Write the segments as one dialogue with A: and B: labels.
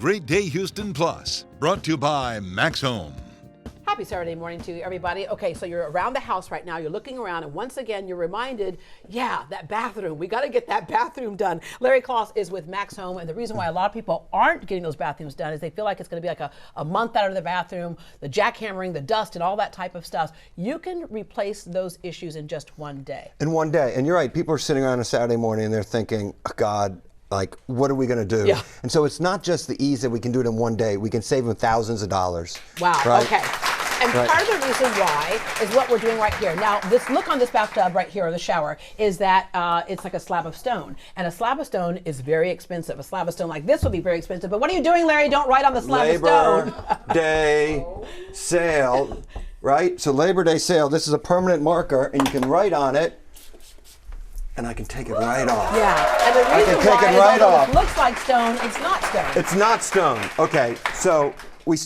A: Great Day Houston Plus, brought to you by MaxHome.
B: Happy Saturday morning to you, everybody. Okay, so you're around the house right now. You're looking around, and once again, you're reminded, yeah, that bathroom. We got to get that bathroom done. Larry Kloss is with MaxHome, and the reason why a lot of people aren't getting those bathrooms done is they feel like it's going to be like a month out of the bathroom, the jackhammering, the dust, and all that type of stuff. You can replace those issues in just one day.
C: In one day, and you're right. People are sitting around a Saturday morning, and they're thinking, oh, God, like, what are we going to do?
B: Yeah.
C: And so it's not just the ease that we can do it in one day. We can save them thousands of dollars.
B: Wow,
C: right?
B: Okay. And part of the reason why is what we're doing right here. Now, this look on this bathtub right here, or the shower, is that it's like a slab of stone. And a slab of stone is very expensive. A slab of stone like this would be very expensive. But what are you doing, Larry? Don't write on the slab of stone.
C: Labor Day sale, right? So Labor Day sale, this is a permanent marker, and you can write on it, and I can take it right off.
B: Yeah, and the reason why is although it looks like stone, it's not stone.
C: It's not stone. Okay, so we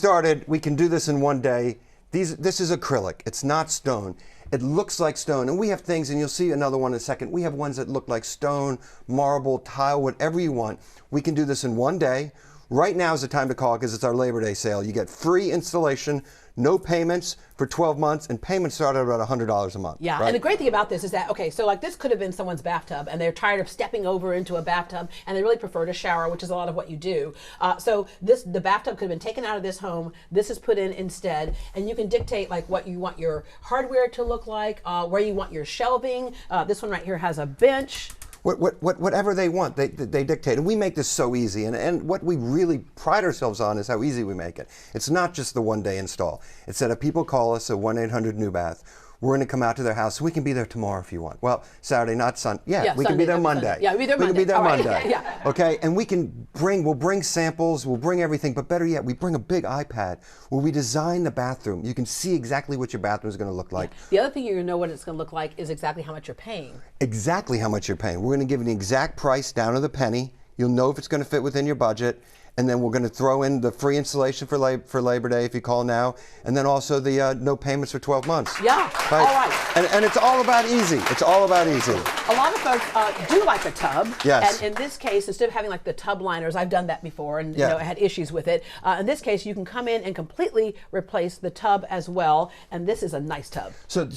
C: can do this in one day. This is acrylic. It's not stone. It looks like stone. And we have things, and you'll see another one in a second. We have ones that look like stone, marble, tile, whatever you want. We can do this in one day. Right now is the time to call because it's our Labor Day sale. You get free installation, no payments for 12 months, and payments start at about $100 a month.
B: Yeah,
C: right?
B: And the great thing about this is that, okay, so like this could have been someone's bathtub, and they're tired of stepping over into a bathtub, and they really prefer to shower, which is a lot of what you do. So the bathtub could have been taken out of this home. This is put in instead, and you can dictate like what you want your hardware to look like, where you want your shelving. This one right here has a bench.
C: Whatever they want, they dictate. And we make this so easy. And what we really pride ourselves on is how easy we make it. It's not just the one-day install. It's that if people call us at 1-800-NEW-BATH, we're going to come out to their house. So we can be there tomorrow if you want. Well, Saturday, not Sunday. Yeah, we can be there Monday.
B: Sunday. Yeah, we'll be there Monday.
C: We can be there
B: Monday.
C: Monday.
B: Yeah.
C: Okay, and we'll bring samples, we'll bring everything, but better yet, we bring a big iPad where we design the bathroom. You can see exactly what your bathroom is going to look like.
B: Yeah. The other thing you're going to know what it's going to look like is exactly how much you're paying.
C: Exactly how much you're paying. We're going to give you the exact price down to the penny. You'll know if it's going to fit within your budget. And then we're going to throw in the free installation for Labor Day if you call now, and then also the no payments for 12 months.
B: Yeah,
C: right? All right. And it's all about easy. It's all about easy.
B: A lot of folks do like a tub.
C: Yes.
B: And in this case, instead of having like the tub liners, I've done that before, and
C: yeah.
B: I had issues with it. In this case, you can come in and completely replace the tub as well, and this is a nice tub.
C: So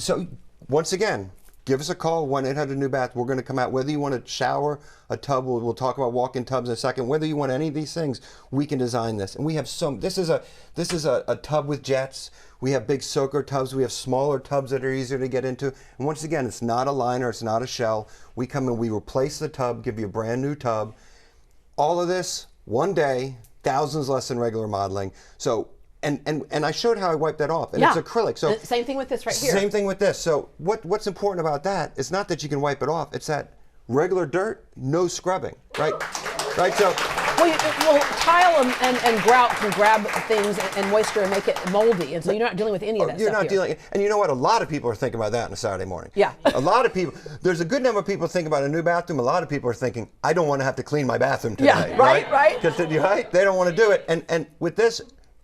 C: once again, give us a call, 1-800-NEW-BATH. We're going to come out. Whether you want a shower, a tub, we'll talk about walk-in tubs in a second. Whether you want any of these things, we can design this. And we have this is a tub with jets. We have big soaker tubs. We have smaller tubs that are easier to get into. And once again, it's not a liner. It's not a shell. We come in, we replace the tub, give you a brand new tub. All of this, one day, thousands less than regular modeling. So. And I showed how I wiped that off, and
B: yeah.
C: It's acrylic. So
B: same thing with this right here.
C: Same thing with this. So what's important about that is not that you can wipe it off. It's that regular dirt, no scrubbing, right? Right. So
B: well, tile and grout can grab things and moisture and make it moldy, and so you're not dealing with any of that.
C: You're
B: stuff
C: not dealing. And you know what? A lot of people are thinking about that on a Saturday morning.
B: Yeah.
C: A lot of people. There's a good number of people thinking about a new bathroom. A lot of people are thinking, I don't want to have to clean my bathroom today.
B: Yeah. Right.
C: Because right, they don't want to do it. And with this.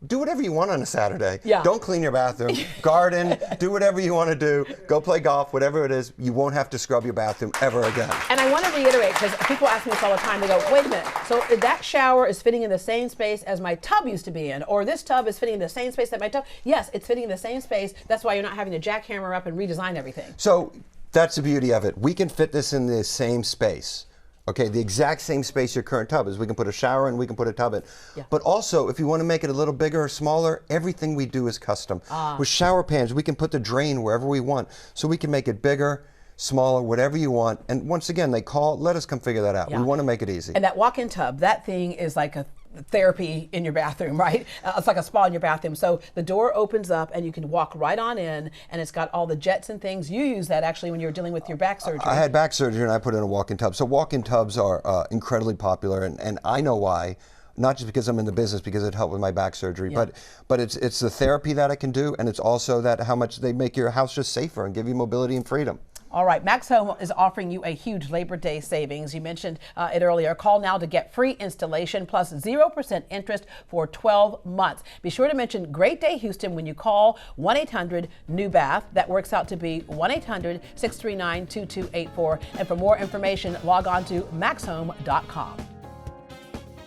C: Do whatever you want on a Saturday.
B: Yeah.
C: Don't clean your bathroom, garden, do whatever you want to do, go play golf, whatever it is. You won't have to scrub your bathroom ever again.
B: And I want to reiterate, because people ask me this all the time, they go, wait a minute, so that shower is fitting in the same space as my tub used to be in, or this tub is fitting in the same space that my tub, yes, it's fitting in the same space. That's why you're not having to jackhammer up and redesign everything.
C: So that's the beauty of it. We can fit this in the same space. Okay, the exact same space your current tub is. We can put a shower in, we can put a tub in.
B: Yeah.
C: But also, if you want to make it a little bigger or smaller, everything we do is custom. With shower pans, we can put the drain wherever we want. So we can make it bigger, smaller, whatever you want. And once again, they call, let us come figure that out.
B: Yeah.
C: We want to make it easy.
B: And that walk-in tub, that thing is like a therapy in your bathroom, right? It's like a spa in your bathroom. So the door opens up and you can walk right on in, and it's got all the jets and things. You use that actually when you were dealing with your back surgery.
C: I had back surgery and I put in a walk-in tub. So walk-in tubs are incredibly popular, and I know why. Not just because I'm in the business, because it helped with my back surgery,
B: Yeah.
C: but it's the therapy that it can do, and it's also that how much they make your house just safer and give you mobility and freedom.
B: All right, MaxHome is offering you a huge Labor Day savings. You mentioned it earlier. Call now to get free installation plus 0% interest for 12 months. Be sure to mention Great Day Houston when you call 1-800-NEW-BATH. That works out to be 1-800-639-2284. And for more information, log on to maxhome.com.